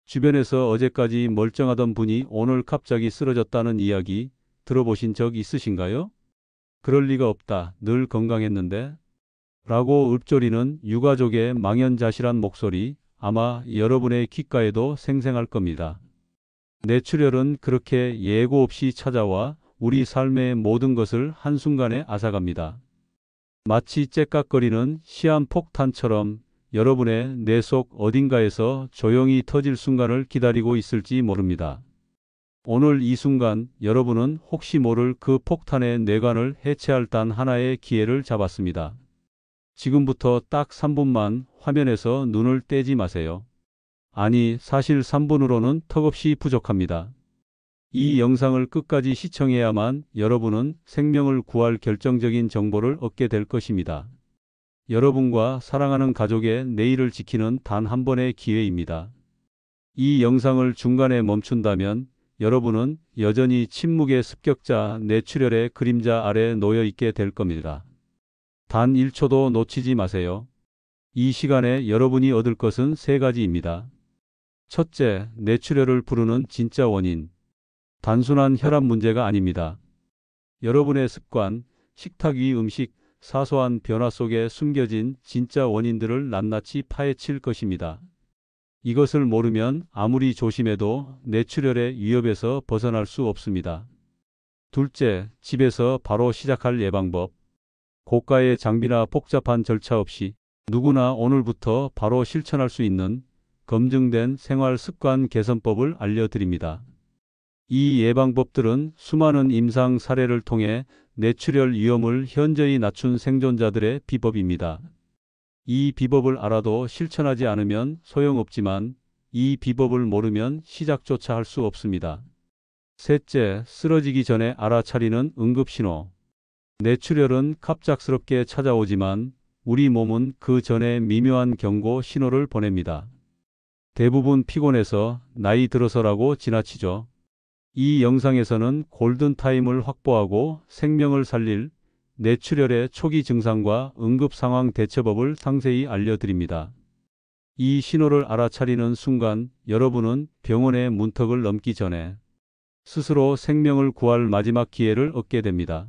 주변에서 어제까지 멀쩡하던 분이 오늘 갑자기 쓰러졌다는 이야기 들어보신 적 있으신가요? 그럴 리가 없다. 늘 건강했는데. 라고 읊조리는 유가족의 망연자실한 목소리 아마 여러분의 귓가에도 생생할 겁니다. 뇌출혈은 그렇게 예고 없이 찾아와 우리 삶의 모든 것을 한순간에 앗아갑니다. 마치 째깍거리는 시한폭탄처럼 여러분의 뇌 속 어딘가에서 조용히 터질 순간을 기다리고 있을지 모릅니다. 오늘 이 순간 여러분은 혹시 모를 그 폭탄의 뇌관을 해체할 단 하나의 기회를 잡았습니다. 지금부터 딱 3분만 화면에서 눈을 떼지 마세요. 아니, 사실 3분으로는 턱없이 부족합니다. 이 영상을 끝까지 시청해야만 여러분은 생명을 구할 결정적인 정보를 얻게 될 것입니다. 여러분과 사랑하는 가족의 내일을 지키는 단 한 번의 기회입니다. 이 영상을 중간에 멈춘다면 여러분은 여전히 침묵의 습격자 뇌출혈의 그림자 아래 놓여 있게 될 겁니다. 단 1초도 놓치지 마세요. 이 시간에 여러분이 얻을 것은 세 가지입니다. 첫째, 뇌출혈을 부르는 진짜 원인. 단순한 혈압 문제가 아닙니다. 여러분의 습관, 식탁 위 음식, 사소한 변화 속에 숨겨진 진짜 원인들을 낱낱이 파헤칠 것입니다. 이것을 모르면 아무리 조심해도 뇌출혈의 위협에서 벗어날 수 없습니다. 둘째, 집에서 바로 시작할 예방법. 고가의 장비나 복잡한 절차 없이 누구나 오늘부터 바로 실천할 수 있는 검증된 생활 습관 개선법을 알려드립니다. 이 예방법들은 수많은 임상 사례를 통해 뇌출혈 위험을 현저히 낮춘 생존자들의 비법입니다. 이 비법을 알아도 실천하지 않으면 소용없지만 이 비법을 모르면 시작조차 할 수 없습니다. 셋째, 쓰러지기 전에 알아차리는 응급신호. 뇌출혈은 갑작스럽게 찾아오지만 우리 몸은 그 전에 미묘한 경고 신호를 보냅니다. 대부분 피곤해서 나이 들어서라고 지나치죠. 이 영상에서는 골든타임을 확보하고 생명을 살릴 뇌출혈의 초기 증상과 응급상황 대처법을 상세히 알려드립니다. 이 신호를 알아차리는 순간 여러분은 병원의 문턱을 넘기 전에 스스로 생명을 구할 마지막 기회를 얻게 됩니다.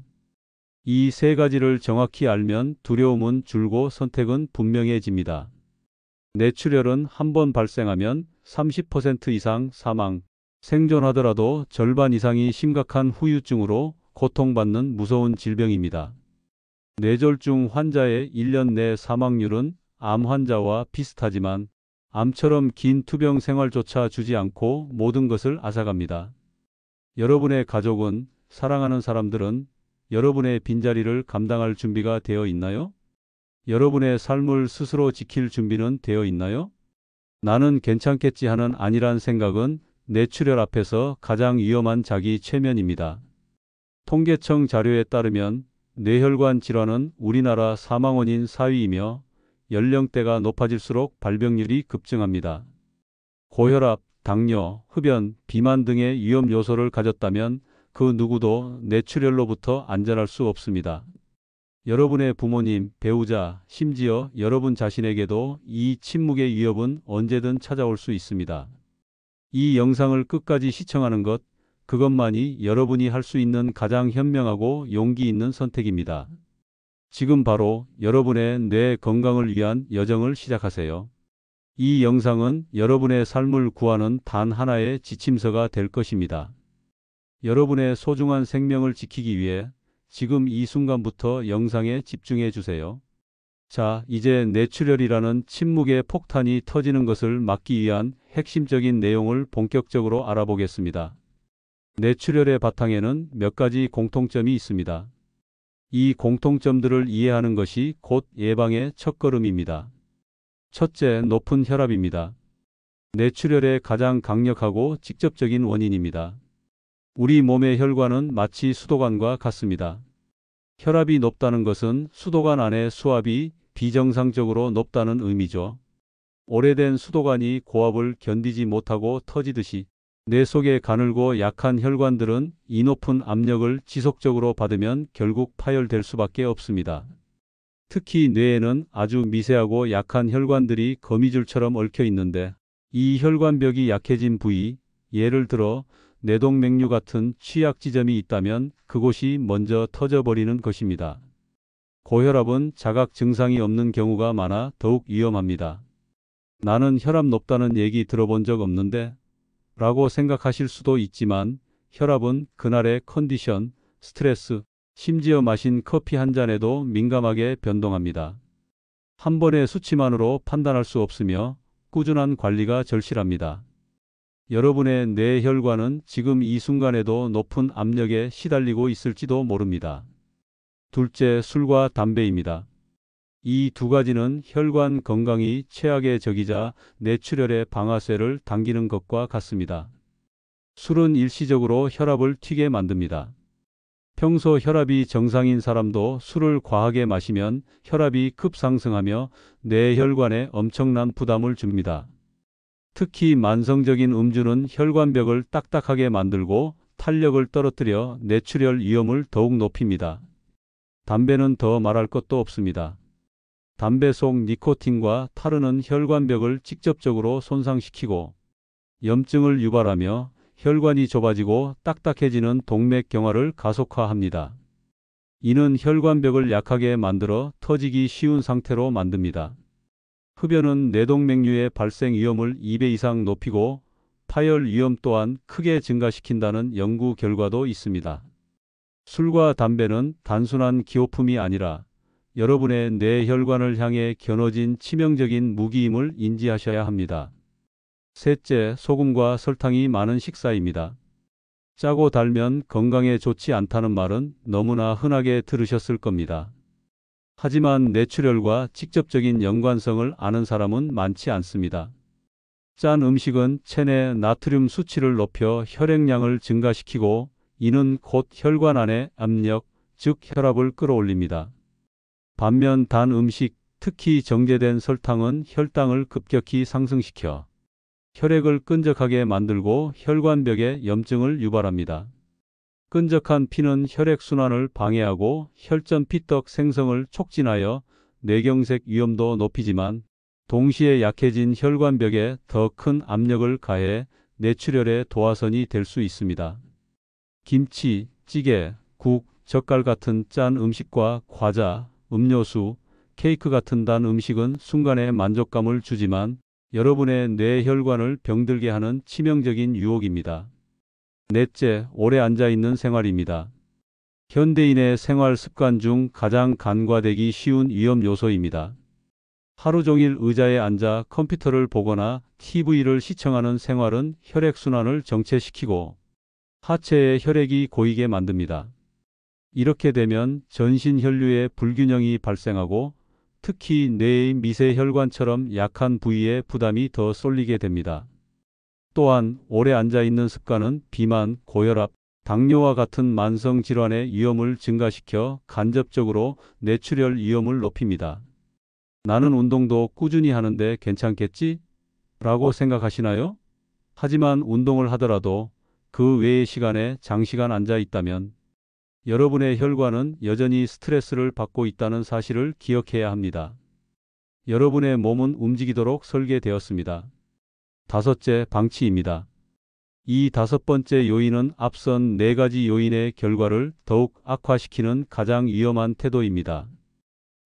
이 세 가지를 정확히 알면 두려움은 줄고 선택은 분명해집니다. 뇌출혈은 한 번 발생하면 30% 이상 사망, 생존하더라도 절반 이상이 심각한 후유증으로 고통받는 무서운 질병입니다. 뇌졸중 환자의 1년 내 사망률은 암 환자와 비슷하지만 암처럼 긴 투병 생활조차 주지 않고 모든 것을 앗아갑니다. 여러분의 가족은, 사랑하는 사람들은 여러분의 빈자리를 감당할 준비가 되어 있나요? 여러분의 삶을 스스로 지킬 준비는 되어 있나요? 나는 괜찮겠지 하는 안일한 생각은 뇌출혈 앞에서 가장 위험한 자기 최면입니다. 통계청 자료에 따르면 뇌혈관 질환은 우리나라 사망원인 4위이며 연령대가 높아질수록 발병률이 급증합니다. 고혈압, 당뇨, 흡연, 비만 등의 위험 요소를 가졌다면 그 누구도 뇌출혈로부터 안전할 수 없습니다. 여러분의 부모님, 배우자, 심지어 여러분 자신에게도 이 침묵의 위협은 언제든 찾아올 수 있습니다. 이 영상을 끝까지 시청하는 것, 그것만이 여러분이 할 수 있는 가장 현명하고 용기 있는 선택입니다. 지금 바로 여러분의 뇌 건강을 위한 여정을 시작하세요. 이 영상은 여러분의 삶을 구하는 단 하나의 지침서가 될 것입니다. 여러분의 소중한 생명을 지키기 위해 지금 이 순간부터 영상에 집중해 주세요. 자, 이제 뇌출혈이라는 침묵의 폭탄이 터지는 것을 막기 위한 핵심적인 내용을 본격적으로 알아보겠습니다. 뇌출혈의 바탕에는 몇 가지 공통점이 있습니다. 이 공통점들을 이해하는 것이 곧 예방의 첫걸음입니다. 첫째, 높은 혈압입니다. 뇌출혈의 가장 강력하고 직접적인 원인입니다. 우리 몸의 혈관은 마치 수도관과 같습니다. 혈압이 높다는 것은 수도관 안의 수압이 비정상적으로 높다는 의미죠. 오래된 수도관이 고압을 견디지 못하고 터지듯이 뇌 속의 가늘고 약한 혈관들은 이 높은 압력을 지속적으로 받으면 결국 파열될 수밖에 없습니다. 특히 뇌에는 아주 미세하고 약한 혈관들이 거미줄처럼 얽혀 있는데 이 혈관벽이 약해진 부위, 예를 들어 뇌동맥류 같은 취약 지점이 있다면 그곳이 먼저 터져버리는 것입니다. 고혈압은 자각 증상이 없는 경우가 많아 더욱 위험합니다. 나는 혈압 높다는 얘기 들어본 적 없는데? 라고 생각하실 수도 있지만 혈압은 그날의 컨디션, 스트레스, 심지어 마신 커피 한 잔에도 민감하게 변동합니다. 한 번의 수치만으로 판단할 수 없으며 꾸준한 관리가 절실합니다. 여러분의 뇌혈관은 지금 이 순간에도 높은 압력에 시달리고 있을지도 모릅니다. 둘째, 술과 담배입니다. 이 두 가지는 혈관 건강이 최악의 적이자 뇌출혈의 방아쇠를 당기는 것과 같습니다. 술은 일시적으로 혈압을 튀게 만듭니다. 평소 혈압이 정상인 사람도 술을 과하게 마시면 혈압이 급상승하며 뇌혈관에 엄청난 부담을 줍니다. 특히 만성적인 음주는 혈관벽을 딱딱하게 만들고 탄력을 떨어뜨려 뇌출혈 위험을 더욱 높입니다. 담배는 더 말할 것도 없습니다. 담배 속 니코틴과 타르는 혈관벽을 직접적으로 손상시키고 염증을 유발하며 혈관이 좁아지고 딱딱해지는 동맥경화를 가속화합니다. 이는 혈관벽을 약하게 만들어 터지기 쉬운 상태로 만듭니다. 흡연은 뇌동맥류의 발생 위험을 2배 이상 높이고 파열 위험 또한 크게 증가시킨다는 연구 결과도 있습니다. 술과 담배는 단순한 기호품이 아니라 여러분의 뇌혈관을 향해 겨눠진 치명적인 무기임을 인지하셔야 합니다. 셋째, 소금과 설탕이 많은 식사입니다. 짜고 달면 건강에 좋지 않다는 말은 너무나 흔하게 들으셨을 겁니다. 하지만 뇌출혈과 직접적인 연관성을 아는 사람은 많지 않습니다. 짠 음식은 체내 나트륨 수치를 높여 혈액량을 증가시키고 이는 곧 혈관 안의 압력, 즉 혈압을 끌어올립니다. 반면 단 음식, 특히 정제된 설탕은 혈당을 급격히 상승시켜 혈액을 끈적하게 만들고 혈관벽에 염증을 유발합니다. 끈적한 피는 혈액순환을 방해하고 혈전 피떡 생성을 촉진하여 뇌경색 위험도 높이지만 동시에 약해진 혈관벽에 더 큰 압력을 가해 뇌출혈의 도화선이 될 수 있습니다. 김치, 찌개, 국, 젓갈 같은 짠 음식과 과자, 음료수, 케이크 같은 단 음식은 순간의 만족감을 주지만 여러분의 뇌혈관을 병들게 하는 치명적인 유혹입니다. 넷째, 오래 앉아있는 생활입니다. 현대인의 생활 습관 중 가장 간과되기 쉬운 위험 요소입니다. 하루 종일 의자에 앉아 컴퓨터를 보거나 TV를 시청하는 생활은 혈액순환을 정체시키고 하체에 혈액이 고이게 만듭니다. 이렇게 되면 전신 혈류의 불균형이 발생하고 특히 뇌의 미세혈관처럼 약한 부위에 부담이 더 쏠리게 됩니다. 또한 오래 앉아있는 습관은 비만, 고혈압, 당뇨와 같은 만성 질환의 위험을 증가시켜 간접적으로 뇌출혈 위험을 높입니다. 나는 운동도 꾸준히 하는데 괜찮겠지? 라고 생각하시나요? 하지만 운동을 하더라도 그 외의 시간에 장시간 앉아 있다면 여러분의 혈관은 여전히 스트레스를 받고 있다는 사실을 기억해야 합니다. 여러분의 몸은 움직이도록 설계되었습니다. 다섯째, 방치입니다. 이 다섯 번째 요인은 앞선 네 가지 요인의 결과를 더욱 악화시키는 가장 위험한 태도입니다.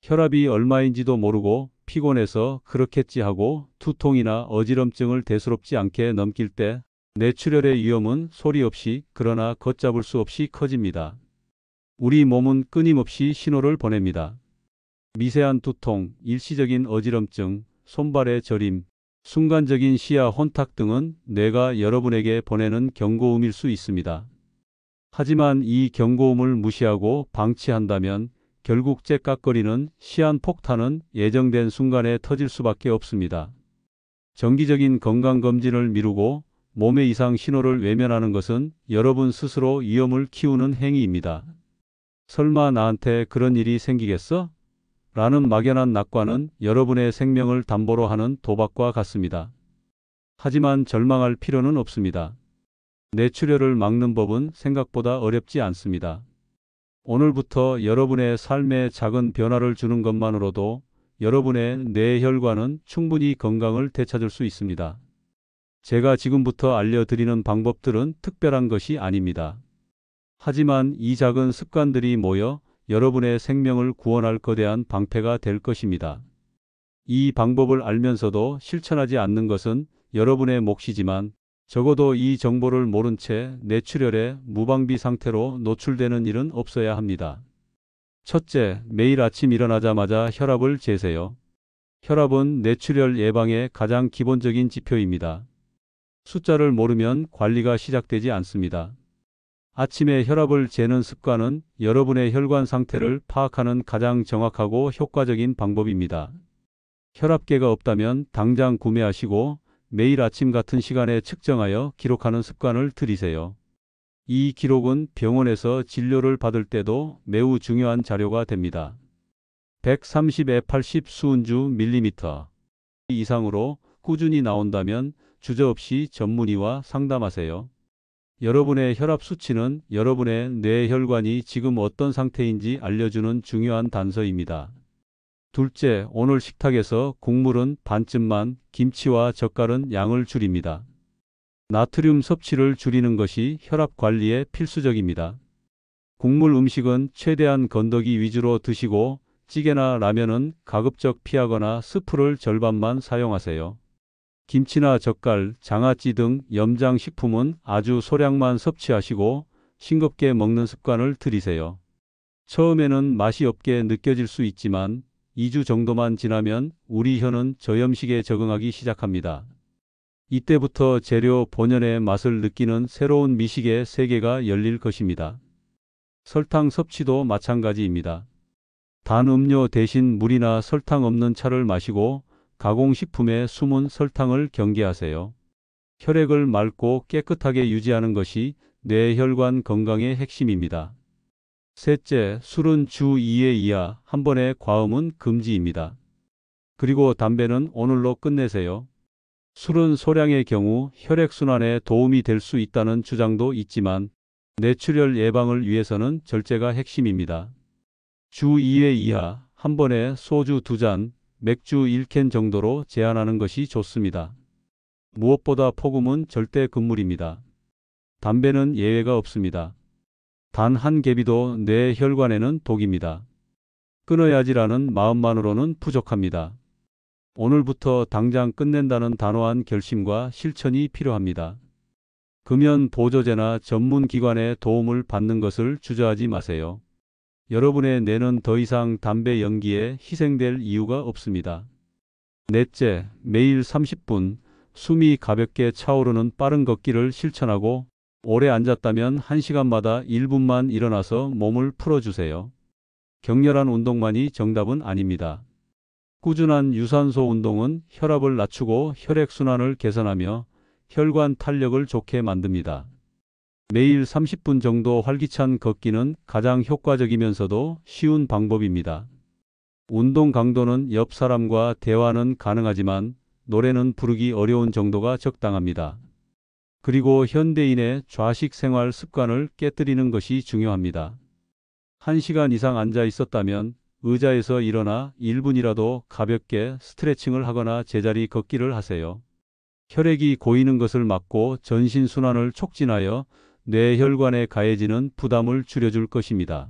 혈압이 얼마인지도 모르고 피곤해서 그렇겠지 하고 두통이나 어지럼증을 대수롭지 않게 넘길 때 뇌출혈의 위험은 소리 없이 그러나 걷잡을 수 없이 커집니다. 우리 몸은 끊임없이 신호를 보냅니다. 미세한 두통, 일시적인 어지럼증, 손발의 저림, 순간적인 시야 혼탁 등은 뇌가 여러분에게 보내는 경고음일 수 있습니다. 하지만 이 경고음을 무시하고 방치한다면 결국 째깍거리는 시한폭탄은 예정된 순간에 터질 수밖에 없습니다. 정기적인 건강검진을 미루고 몸의 이상 신호를 외면하는 것은 여러분 스스로 위험을 키우는 행위입니다. 설마 나한테 그런 일이 생기겠어? 라는 막연한 낙관은 여러분의 생명을 담보로 하는 도박과 같습니다. 하지만 절망할 필요는 없습니다. 뇌출혈을 막는 법은 생각보다 어렵지 않습니다. 오늘부터 여러분의 삶에 작은 변화를 주는 것만으로도 여러분의 뇌혈관은 충분히 건강을 되찾을 수 있습니다. 제가 지금부터 알려드리는 방법들은 특별한 것이 아닙니다. 하지만 이 작은 습관들이 모여 여러분의 생명을 구원할 거대한 방패가 될 것입니다. 이 방법을 알면서도 실천하지 않는 것은 여러분의 몫이지만 적어도 이 정보를 모른 채 뇌출혈에 무방비 상태로 노출되는 일은 없어야 합니다. 첫째, 매일 아침 일어나자마자 혈압을 재세요. 혈압은 뇌출혈 예방의 가장 기본적인 지표입니다. 숫자를 모르면 관리가 시작되지 않습니다. 아침에 혈압을 재는 습관은 여러분의 혈관 상태를 파악하는 가장 정확하고 효과적인 방법입니다. 혈압계가 없다면 당장 구매하시고 매일 아침 같은 시간에 측정하여 기록하는 습관을 들이세요. 이 기록은 병원에서 진료를 받을 때도 매우 중요한 자료가 됩니다. 130에 80 수은주 밀리미터 이상으로 꾸준히 나온다면 주저없이 전문의와 상담하세요. 여러분의 혈압 수치는 여러분의 뇌혈관이 지금 어떤 상태인지 알려주는 중요한 단서입니다. 둘째, 오늘 식탁에서 국물은 반쯤만, 김치와 젓갈은 양을 줄입니다. 나트륨 섭취를 줄이는 것이 혈압 관리에 필수적입니다. 국물 음식은 최대한 건더기 위주로 드시고 찌개나 라면은 가급적 피하거나 스프를 절반만 사용하세요. 김치나 젓갈, 장아찌 등 염장식품은 아주 소량만 섭취하시고 싱겁게 먹는 습관을 들이세요. 처음에는 맛이 없게 느껴질 수 있지만 2주 정도만 지나면 우리 혀는 저염식에 적응하기 시작합니다. 이때부터 재료 본연의 맛을 느끼는 새로운 미식의 세계가 열릴 것입니다. 설탕 섭취도 마찬가지입니다. 단 음료 대신 물이나 설탕 없는 차를 마시고 가공식품에 숨은 설탕을 경계하세요. 혈액을 맑고 깨끗하게 유지하는 것이 뇌혈관 건강의 핵심입니다. 셋째, 술은 주 2회 이하, 한 번의 과음은 금지입니다. 그리고 담배는 오늘로 끝내세요. 술은 소량의 경우 혈액순환에 도움이 될 수 있다는 주장도 있지만 뇌출혈 예방을 위해서는 절제가 핵심입니다. 주 2회 이하, 한 번에 소주 2잔, 맥주 1캔 정도로 제한하는 것이 좋습니다. 무엇보다 폭음은 절대 금물입니다. 담배는 예외가 없습니다. 단 한 개비도 뇌 혈관에는 독입니다. 끊어야지라는 마음만으로는 부족합니다. 오늘부터 당장 끝낸다는 단호한 결심과 실천이 필요합니다. 금연 보조제나 전문 기관의 도움을 받는 것을 주저하지 마세요. 여러분의 뇌는 더 이상 담배 연기에 희생될 이유가 없습니다. 넷째, 매일 30분 숨이 가볍게 차오르는 빠른 걷기를 실천하고 오래 앉았다면 1시간마다 1분만 일어나서 몸을 풀어주세요. 격렬한 운동만이 정답은 아닙니다. 꾸준한 유산소 운동은 혈압을 낮추고 혈액순환을 개선하며 혈관 탄력을 좋게 만듭니다. 매일 30분 정도 활기찬 걷기는 가장 효과적이면서도 쉬운 방법입니다. 운동 강도는 옆 사람과 대화는 가능하지만 노래는 부르기 어려운 정도가 적당합니다. 그리고 현대인의 좌식 생활 습관을 깨뜨리는 것이 중요합니다. 1시간 이상 앉아 있었다면 의자에서 일어나 1분이라도 가볍게 스트레칭을 하거나 제자리 걷기를 하세요. 혈액이 고이는 것을 막고 전신순환을 촉진하여 뇌혈관에 가해지는 부담을 줄여줄 것입니다.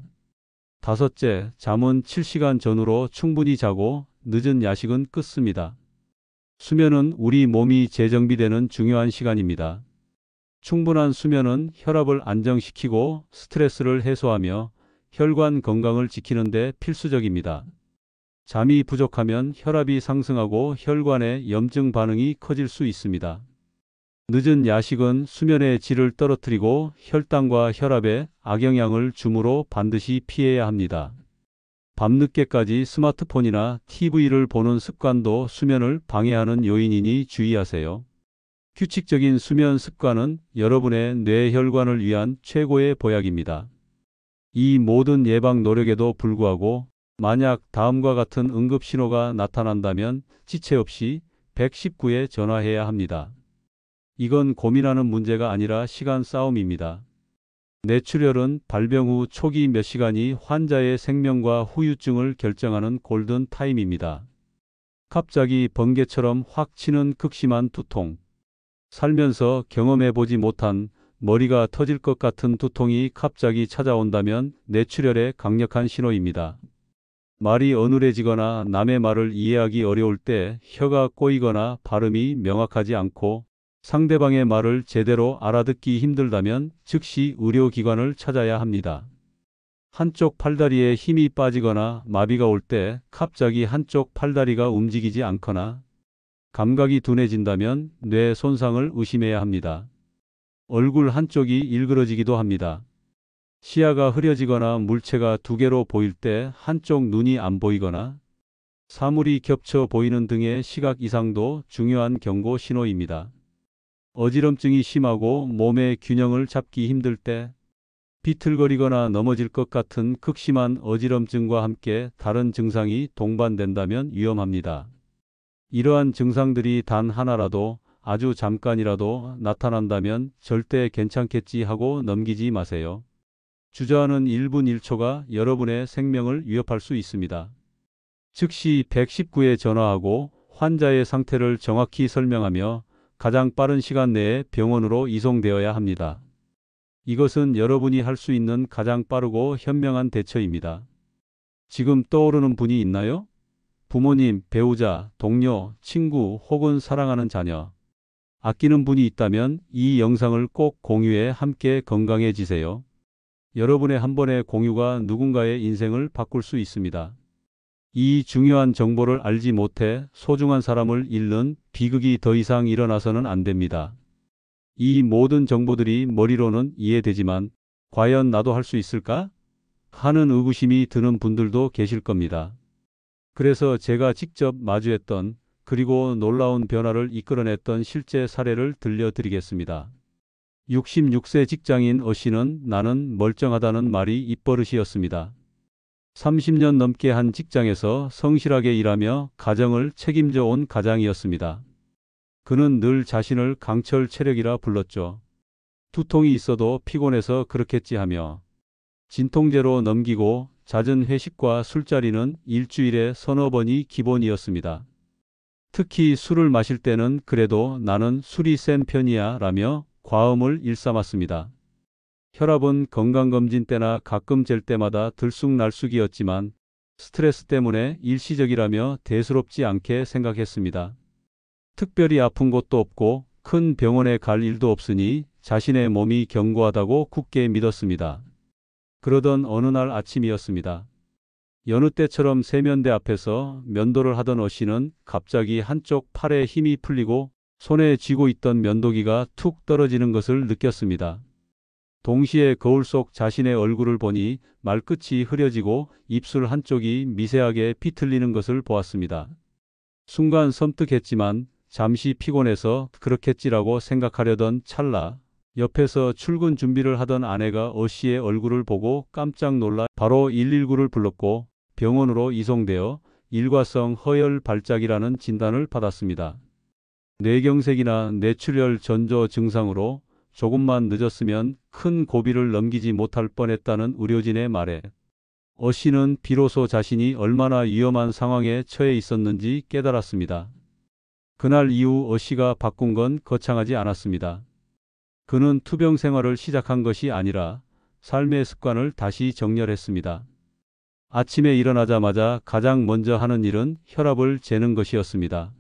다섯째, 잠은 7시간 전후로 충분히 자고 늦은 야식은 끊습니다. 수면은 우리 몸이 재정비되는 중요한 시간입니다. 충분한 수면은 혈압을 안정시키고 스트레스를 해소하며 혈관 건강을 지키는 데 필수적입니다. 잠이 부족하면 혈압이 상승하고 혈관의 염증 반응이 커질 수 있습니다. 늦은 야식은 수면의 질을 떨어뜨리고 혈당과 혈압에 악영향을 주므로 반드시 피해야 합니다. 밤늦게까지 스마트폰이나 TV를 보는 습관도 수면을 방해하는 요인이니 주의하세요. 규칙적인 수면 습관은 여러분의 뇌혈관을 위한 최고의 보약입니다. 이 모든 예방 노력에도 불구하고 만약 다음과 같은 응급 신호가 나타난다면 지체 없이 119에 전화해야 합니다. 이건 고민하는 문제가 아니라 시간 싸움입니다. 뇌출혈은 발병 후 초기 몇 시간이 환자의 생명과 후유증을 결정하는 골든 타임입니다. 갑자기 번개처럼 확 치는 극심한 두통, 살면서 경험해보지 못한 머리가 터질 것 같은 두통이 갑자기 찾아온다면 뇌출혈의 강력한 신호입니다. 말이 어눌해지거나 남의 말을 이해하기 어려울 때, 혀가 꼬이거나 발음이 명확하지 않고 상대방의 말을 제대로 알아듣기 힘들다면 즉시 의료기관을 찾아야 합니다. 한쪽 팔다리에 힘이 빠지거나 마비가 올 때 갑자기 한쪽 팔다리가 움직이지 않거나 감각이 둔해진다면 뇌 손상을 의심해야 합니다. 얼굴 한쪽이 일그러지기도 합니다. 시야가 흐려지거나 물체가 두 개로 보일 때 한쪽 눈이 안 보이거나 사물이 겹쳐 보이는 등의 시각 이상도 중요한 경고 신호입니다. 어지럼증이 심하고 몸의 균형을 잡기 힘들 때, 비틀거리거나 넘어질 것 같은 극심한 어지럼증과 함께 다른 증상이 동반된다면 위험합니다. 이러한 증상들이 단 하나라도 아주 잠깐이라도 나타난다면 절대 괜찮겠지 하고 넘기지 마세요. 주저하는 1분 1초가 여러분의 생명을 위협할 수 있습니다. 즉시 119에 전화하고 환자의 상태를 정확히 설명하며 가장 빠른 시간 내에 병원으로 이송되어야 합니다. 이것은 여러분이 할 수 있는 가장 빠르고 현명한 대처입니다. 지금 떠오르는 분이 있나요? 부모님, 배우자, 동료, 친구 혹은 사랑하는 자녀. 아끼는 분이 있다면 이 영상을 꼭 공유해 함께 건강해지세요. 여러분의 한 번의 공유가 누군가의 인생을 바꿀 수 있습니다. 이 중요한 정보를 알지 못해 소중한 사람을 잃는 비극이 더 이상 일어나서는 안 됩니다. 이 모든 정보들이 머리로는 이해되지만 과연 나도 할 수 있을까? 하는 의구심이 드는 분들도 계실 겁니다. 그래서 제가 직접 마주했던 그리고 놀라운 변화를 이끌어냈던 실제 사례를 들려드리겠습니다. 66세 직장인 어 씨는 나는 멀쩡하다는 말이 입버릇이었습니다. 30년 넘게 한 직장에서 성실하게 일하며 가정을 책임져 온 가장이었습니다. 그는 늘 자신을 강철 체력이라 불렀죠. 두통이 있어도 피곤해서 그렇겠지 하며 진통제로 넘기고 잦은 회식과 술자리는 일주일에 서너 번이 기본이었습니다. 특히 술을 마실 때는 그래도 나는 술이 센 편이야 라며 과음을 일삼았습니다. 혈압은 건강검진 때나 가끔 잴 때마다 들쑥날쑥이었지만 스트레스 때문에 일시적이라며 대수롭지 않게 생각했습니다. 특별히 아픈 곳도 없고 큰 병원에 갈 일도 없으니 자신의 몸이 견고하다고 굳게 믿었습니다. 그러던 어느 날 아침이었습니다. 여느 때처럼 세면대 앞에서 면도를 하던 어 씨는 갑자기 한쪽 팔에 힘이 풀리고 손에 쥐고 있던 면도기가 툭 떨어지는 것을 느꼈습니다. 동시에 거울 속 자신의 얼굴을 보니 말끝이 흐려지고 입술 한쪽이 미세하게 비틀리는 것을 보았습니다. 순간 섬뜩했지만 잠시 피곤해서 그렇겠지라고 생각하려던 찰나, 옆에서 출근 준비를 하던 아내가 어 씨의 얼굴을 보고 깜짝 놀라 바로 119를 불렀고 병원으로 이송되어 일과성 허혈 발작이라는 진단을 받았습니다. 뇌경색이나 뇌출혈 전조 증상으로 조금만 늦었으면 큰 고비를 넘기지 못할 뻔했다는 의료진의 말에 어 씨는 비로소 자신이 얼마나 위험한 상황에 처해 있었는지 깨달았습니다. 그날 이후 어 씨가 바꾼 건 거창하지 않았습니다. 그는 투병 생활을 시작한 것이 아니라 삶의 습관을 다시 정렬했습니다. 아침에 일어나자마자 가장 먼저 하는 일은 혈압을 재는 것이었습니다.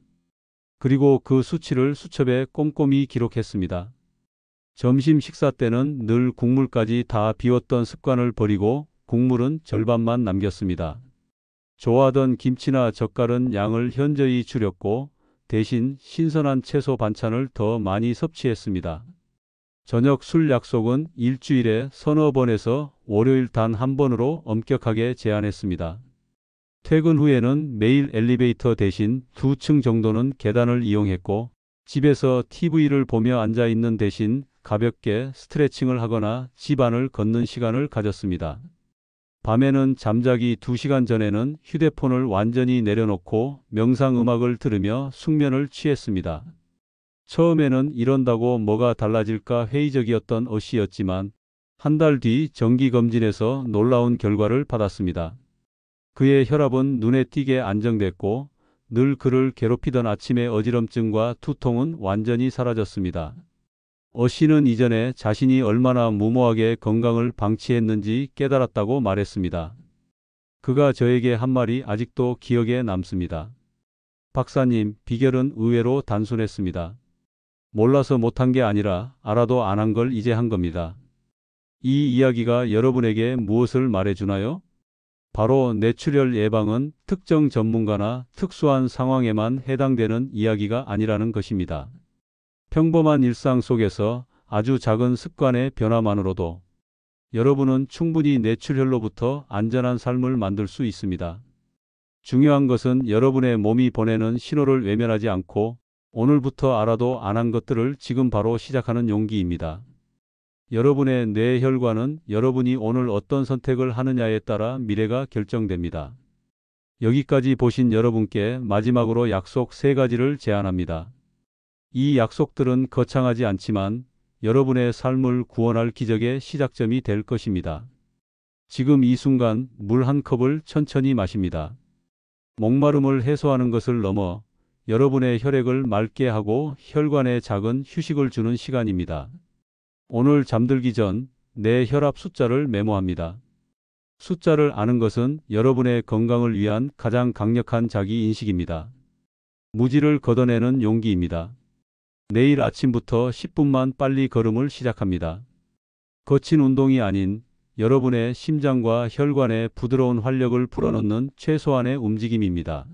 그리고 그 수치를 수첩에 꼼꼼히 기록했습니다. 점심 식사 때는 늘 국물까지 다 비웠던 습관을 버리고 국물은 절반만 남겼습니다. 좋아하던 김치나 젓갈은 양을 현저히 줄였고 대신 신선한 채소 반찬을 더 많이 섭취했습니다. 저녁 술 약속은 일주일에 서너 번에서 월요일 단 한 번으로 엄격하게 제한했습니다. 퇴근 후에는 매일 엘리베이터 대신 2층 정도는 계단을 이용했고 집에서 TV를 보며 앉아 있는 대신 가볍게 스트레칭을 하거나 집안을 걷는 시간을 가졌습니다. 밤에는 잠자기 2시간 전에는 휴대폰을 완전히 내려놓고 명상 음악을 들으며 숙면을 취했습니다. 처음에는 이런다고 뭐가 달라질까 회의적이었던 어 씨였지만 한 달 뒤 정기검진에서 놀라운 결과를 받았습니다. 그의 혈압은 눈에 띄게 안정됐고 늘 그를 괴롭히던 아침의 어지럼증과 두통은 완전히 사라졌습니다. 씨는 이전에 자신이 얼마나 무모하게 건강을 방치했는지 깨달았다고 말했습니다. 그가 저에게 한 말이 아직도 기억에 남습니다. 박사님, 비결은 의외로 단순했습니다. 몰라서 못한 게 아니라 알아도 안 한 걸 이제 한 겁니다. 이 이야기가 여러분에게 무엇을 말해주나요? 바로 뇌출혈 예방은 특정 전문가나 특수한 상황에만 해당되는 이야기가 아니라는 것입니다. 평범한 일상 속에서 아주 작은 습관의 변화만으로도 여러분은 충분히 뇌출혈로부터 안전한 삶을 만들 수 있습니다. 중요한 것은 여러분의 몸이 보내는 신호를 외면하지 않고 오늘부터 알아도 안 한 것들을 지금 바로 시작하는 용기입니다. 여러분의 뇌혈관은 여러분이 오늘 어떤 선택을 하느냐에 따라 미래가 결정됩니다. 여기까지 보신 여러분께 마지막으로 약속 3가지를 제안합니다. 이 약속들은 거창하지 않지만 여러분의 삶을 구원할 기적의 시작점이 될 것입니다. 지금 이 순간 물 한 컵을 천천히 마십니다. 목마름을 해소하는 것을 넘어 여러분의 혈액을 맑게 하고 혈관에 작은 휴식을 주는 시간입니다. 오늘 잠들기 전 내 혈압 숫자를 메모합니다. 숫자를 아는 것은 여러분의 건강을 위한 가장 강력한 자기 인식입니다. 무지를 걷어내는 용기입니다. 내일 아침부터 10분만 빨리 걸음을 시작합니다. 거친 운동이 아닌 여러분의 심장과 혈관에 부드러운 활력을 불어넣는 최소한의 움직임입니다.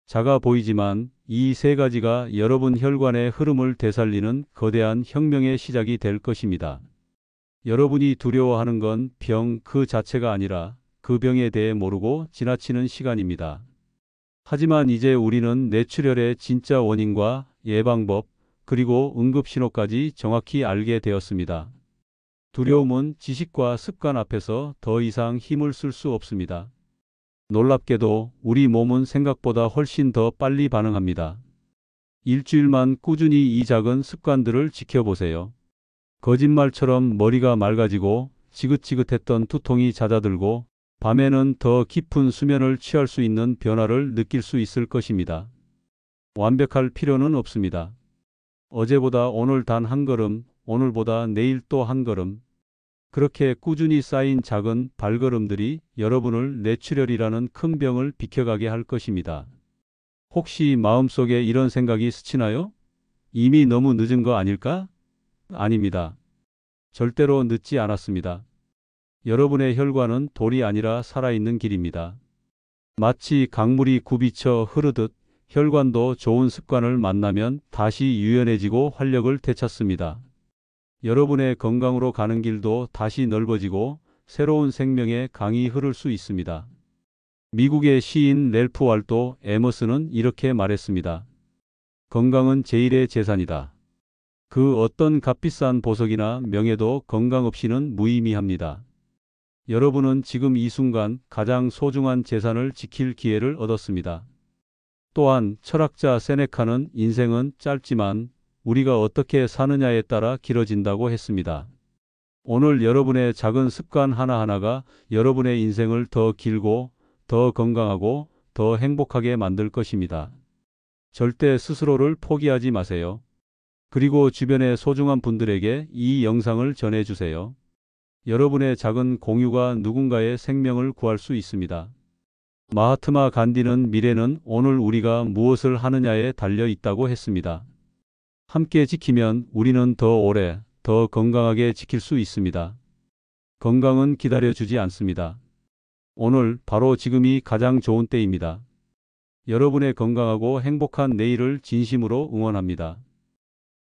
작아 보이지만 이 3가지가 여러분 혈관의 흐름을 되살리는 거대한 혁명의 시작이 될 것입니다. 여러분이 두려워하는 건 병 그 자체가 아니라 그 병에 대해 모르고 지나치는 시간입니다. 하지만 이제 우리는 뇌출혈의 진짜 원인과 예방법 그리고 응급신호까지 정확히 알게 되었습니다. 두려움은 지식과 습관 앞에서 더 이상 힘을 쓸 수 없습니다. 놀랍게도 우리 몸은 생각보다 훨씬 더 빨리 반응합니다. 일주일만 꾸준히 이 작은 습관들을 지켜보세요. 거짓말처럼 머리가 맑아지고 지긋지긋했던 두통이 잦아들고 밤에는 더 깊은 수면을 취할 수 있는 변화를 느낄 수 있을 것입니다. 완벽할 필요는 없습니다. 어제보다 오늘 단 한 걸음, 오늘보다 내일 또 한 걸음. 그렇게 꾸준히 쌓인 작은 발걸음들이 여러분을 뇌출혈이라는 큰 병을 비켜가게 할 것입니다. 혹시 마음속에 이런 생각이 스치나요? 이미 너무 늦은 거 아닐까? 아닙니다. 절대로 늦지 않았습니다. 여러분의 혈관은 돌이 아니라 살아있는 길입니다. 마치 강물이 굽이쳐 흐르듯 혈관도 좋은 습관을 만나면 다시 유연해지고 활력을 되찾습니다. 여러분의 건강으로 가는 길도 다시 넓어지고 새로운 생명의 강이 흐를 수 있습니다. 미국의 시인 랠프 waldo 에머슨은 이렇게 말했습니다. 건강은 제1의 재산이다. 그 어떤 값비싼 보석이나 명예도 건강 없이는 무의미합니다. 여러분은 지금 이 순간 가장 소중한 재산을 지킬 기회를 얻었습니다. 또한 철학자 세네카는 인생은 짧지만 우리가 어떻게 사느냐에 따라 길어진다고 했습니다. 오늘 여러분의 작은 습관 하나하나가 여러분의 인생을 더 길고 더 건강하고 더 행복하게 만들 것입니다. 절대 스스로를 포기하지 마세요. 그리고 주변의 소중한 분들에게 이 영상을 전해주세요. 여러분의 작은 공유가 누군가의 생명을 구할 수 있습니다. 마하트마 간디는 미래는 오늘 우리가 무엇을 하느냐에 달려 있다고 했습니다. 함께 지키면 우리는 더 오래, 더 건강하게 지킬 수 있습니다. 건강은 기다려주지 않습니다. 오늘 바로 지금이 가장 좋은 때입니다. 여러분의 건강하고 행복한 내일을 진심으로 응원합니다.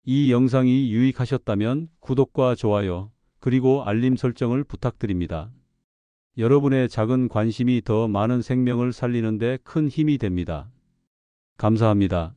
이 영상이 유익하셨다면 구독과 좋아요, 그리고 알림 설정을 부탁드립니다. 여러분의 작은 관심이 더 많은 생명을 살리는 데 큰 힘이 됩니다. 감사합니다.